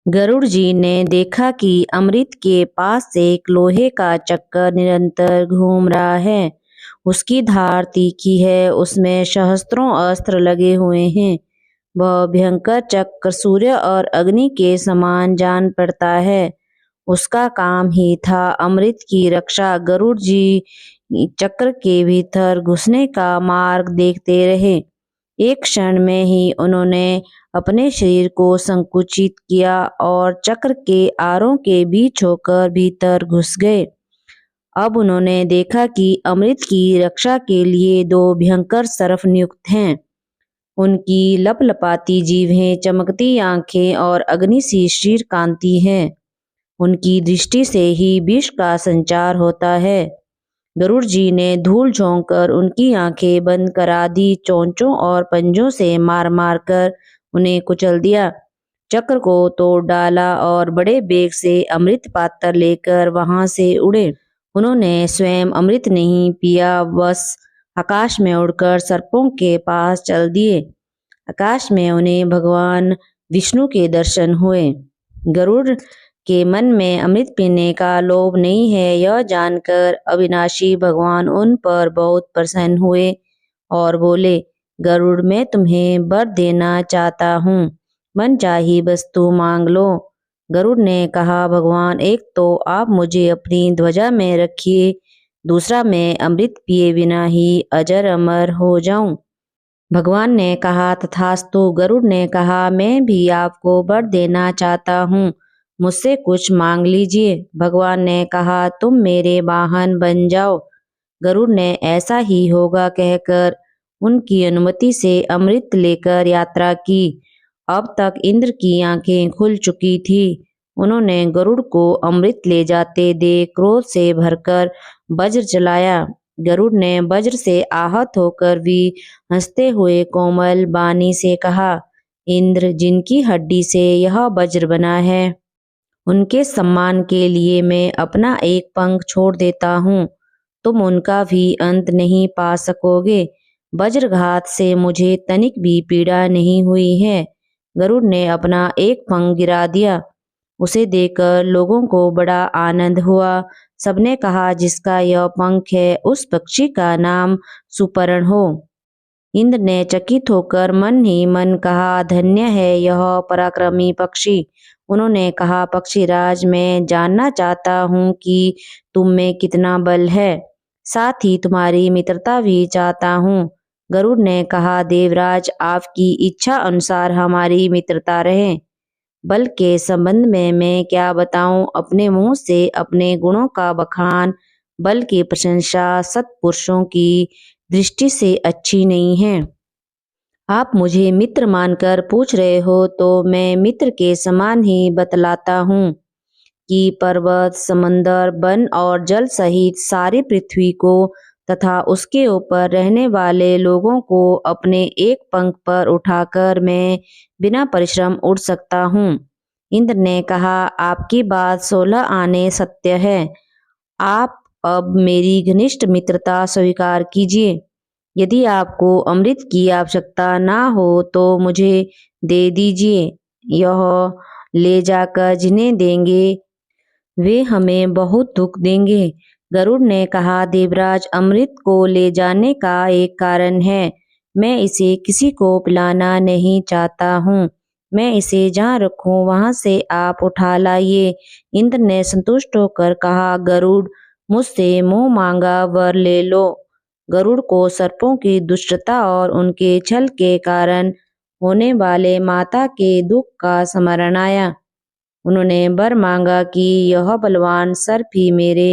गरुड़ जी ने देखा कि अमृत के पास एक लोहे का चक्कर निरंतर घूम रहा है। उसकी धार तीखी है, उसमें सहस्त्रों अस्त्र लगे हुए हैं। वह भयंकर चक्र सूर्य और अग्नि के समान जान पड़ता है। उसका काम ही था अमृत की रक्षा। गरुड़ जी चक्र के भीतर घुसने का मार्ग देखते रहे। एक क्षण में ही उन्होंने अपने शरीर को संकुचित किया और चक्र के आरों के बीच होकर भीतर घुस गए। अब उन्होंने देखा कि अमृत की रक्षा के लिए दो भयंकर सर्प नियुक्त हैं। उनकी लपलपाती जीभें, चमकती आंखें और अग्नि सी शीर कांति है। उनकी दृष्टि से ही विष का संचार होता है। गरुड़ जी ने धूल झोंक कर उनकी आंखें बंद करा दी। चोंचों और पंजों से मार मार कर उन्हें कुचल दिया। चक्र को तोड़ डाला और बड़े बेग से अमृत पात्र लेकर वहां से उड़े। उन्होंने स्वयं अमृत नहीं पिया, बस आकाश में उड़कर सर्पों के पास चल दिए। आकाश में उन्हें भगवान विष्णु के दर्शन हुए। गरुड़ के मन में अमृत पीने का लोभ नहीं है, यह जानकर अविनाशी भगवान उन पर बहुत प्रसन्न हुए और बोले, गरुड़, मैं तुम्हें वर देना चाहता हूँ, मनचाही वस्तु मांग लो। गरुड़ ने कहा, भगवान, एक तो आप मुझे अपनी ध्वजा में रखिए, दूसरा मैं अमृत पिए बिना ही अजर अमर हो जाऊं। भगवान ने कहा, तथास्तु। गरुड़ ने कहा, मैं भी आपको वर देना चाहता हूँ, मुझसे कुछ मांग लीजिए। भगवान ने कहा, तुम मेरे वाहन बन जाओ। गरुड़ ने ऐसा ही होगा कहकर उनकी अनुमति से अमृत लेकर यात्रा की। अब तक इंद्र की आंखें खुल चुकी थी। उन्होंने गरुड़ को अमृत ले जाते देख क्रोध से भरकर वज्र चलाया। गरुड़ ने वज्र से आहत होकर भी हंसते हुए कोमल वाणी से कहा, इंद्र, जिनकी हड्डी से यह वज्र बना है, उनके सम्मान के लिए मैं अपना एक पंख छोड़ देता हूँ। तुम उनका भी अंत नहीं पा सकोगे। वज्रघात से मुझे तनिक भी पीड़ा नहीं हुई है। गरुड़ ने अपना एक पंख गिरा दिया। उसे देखकर लोगों को बड़ा आनंद हुआ। सबने कहा, जिसका यह पंख है, उस पक्षी का नाम सुपर्ण हो। इंद्र ने चकित होकर मन ही मन कहा, धन्य है यह पराक्रमी पक्षी। उन्होंने कहा, पक्षीराज, मैं जानना चाहता हूँ कि तुम में कितना बल है, साथ ही तुम्हारी मित्रता भी चाहता हूँ। गरुड़ ने कहा, देवराज, आपकी इच्छा अनुसार हमारी मित्रता रहे। बल के संबंध में मैं क्या बताऊं, अपने मुंह से अपने गुणों का बखान, बल की प्रशंसा सत्पुरुषों की दृष्टि से अच्छी नहीं है। आप मुझे मित्र मानकर पूछ रहे हो तो मैं मित्र के समान ही बतलाता हूँ कि पर्वत, समंदर, वन और जल सहित सारी पृथ्वी को तथा उसके ऊपर रहने वाले लोगों को अपने एक पंख पर उठाकर मैं बिना परिश्रम उड़ सकता हूँ। इंद्र ने कहा, आपकी बात 16 आने सत्य है। आप अब मेरी घनिष्ठ मित्रता स्वीकार कीजिए। यदि आपको अमृत की आवश्यकता ना हो तो मुझे दे दीजिए। यह ले जाकर जिन्हें देंगे वे हमें बहुत दुख देंगे। गरुड़ ने कहा, देवराज, अमृत को ले जाने का एक कारण है। मैं इसे किसी को पिलाना नहीं चाहता हूँ। मैं इसे जहाँ रखूँ वहाँ से आप उठा लाइए। इंद्र ने संतुष्ट होकर कहा, गरुड़, मुझसे मुंह मांगा वर ले लो। गरुड़ को सर्पों की दुष्टता और उनके छल के कारण होने वाले माता के दुख का स्मरण आया। उन्होंने वर मांगा कि यह बलवान सर्प ही मेरे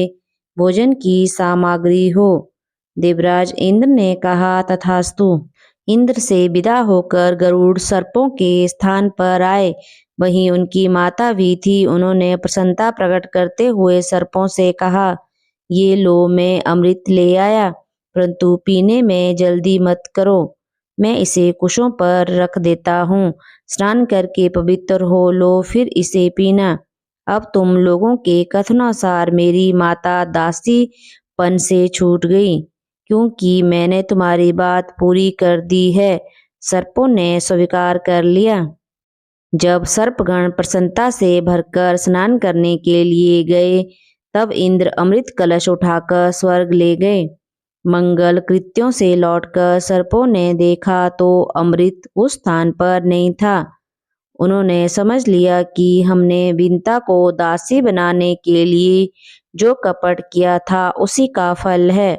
भोजन की सामग्री हो। देवराज इंद्र ने कहा, तथास्तु। इंद्र से विदा होकर गरुड़ सर्पों के स्थान पर आए। वहीं उनकी माता भी थी। उन्होंने प्रसन्नता प्रकट करते हुए सर्पों से कहा, ये लो, मैं अमृत ले आया, परंतु पीने में जल्दी मत करो। मैं इसे कुशों पर रख देता हूँ। स्नान करके पवित्र हो लो, फिर इसे पीना। अब तुम लोगों के कथनानुसार मेरी माता दासीपन से छूट गई, क्योंकि मैंने तुम्हारी बात पूरी कर दी है। सर्पों ने स्वीकार कर लिया। जब सर्पगण प्रसन्नता से भरकर स्नान करने के लिए गए, तब इंद्र अमृत कलश उठाकर स्वर्ग ले गए। मंगल कृत्यों से लौटकर सर्पों ने देखा तो अमृत उस स्थान पर नहीं था। उन्होंने समझ लिया कि हमने विंता को दासी बनाने के लिए जो कपट किया था उसी का फल है।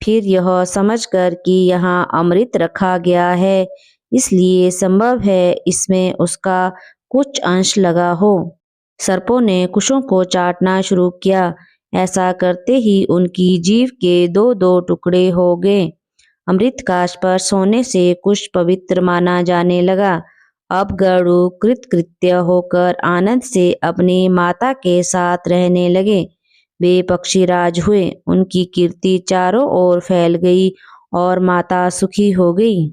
फिर यह समझकर कि यहाँ अमृत रखा गया है, इसलिए संभव है इसमें उसका कुछ अंश लगा हो। सर्पों ने कुशों को चाटना शुरू किया। ऐसा करते ही उनकी जीभ के दो दो टुकड़े हो गए। अमृत का स्पर्श होने से कुश पवित्र माना जाने लगा। अब गरुड़ कृतकृत्य होकर आनंद से अपनी माता के साथ रहने लगे। वे पक्षीराज हुए। उनकी कीर्ति चारों ओर फैल गई और माता सुखी हो गई।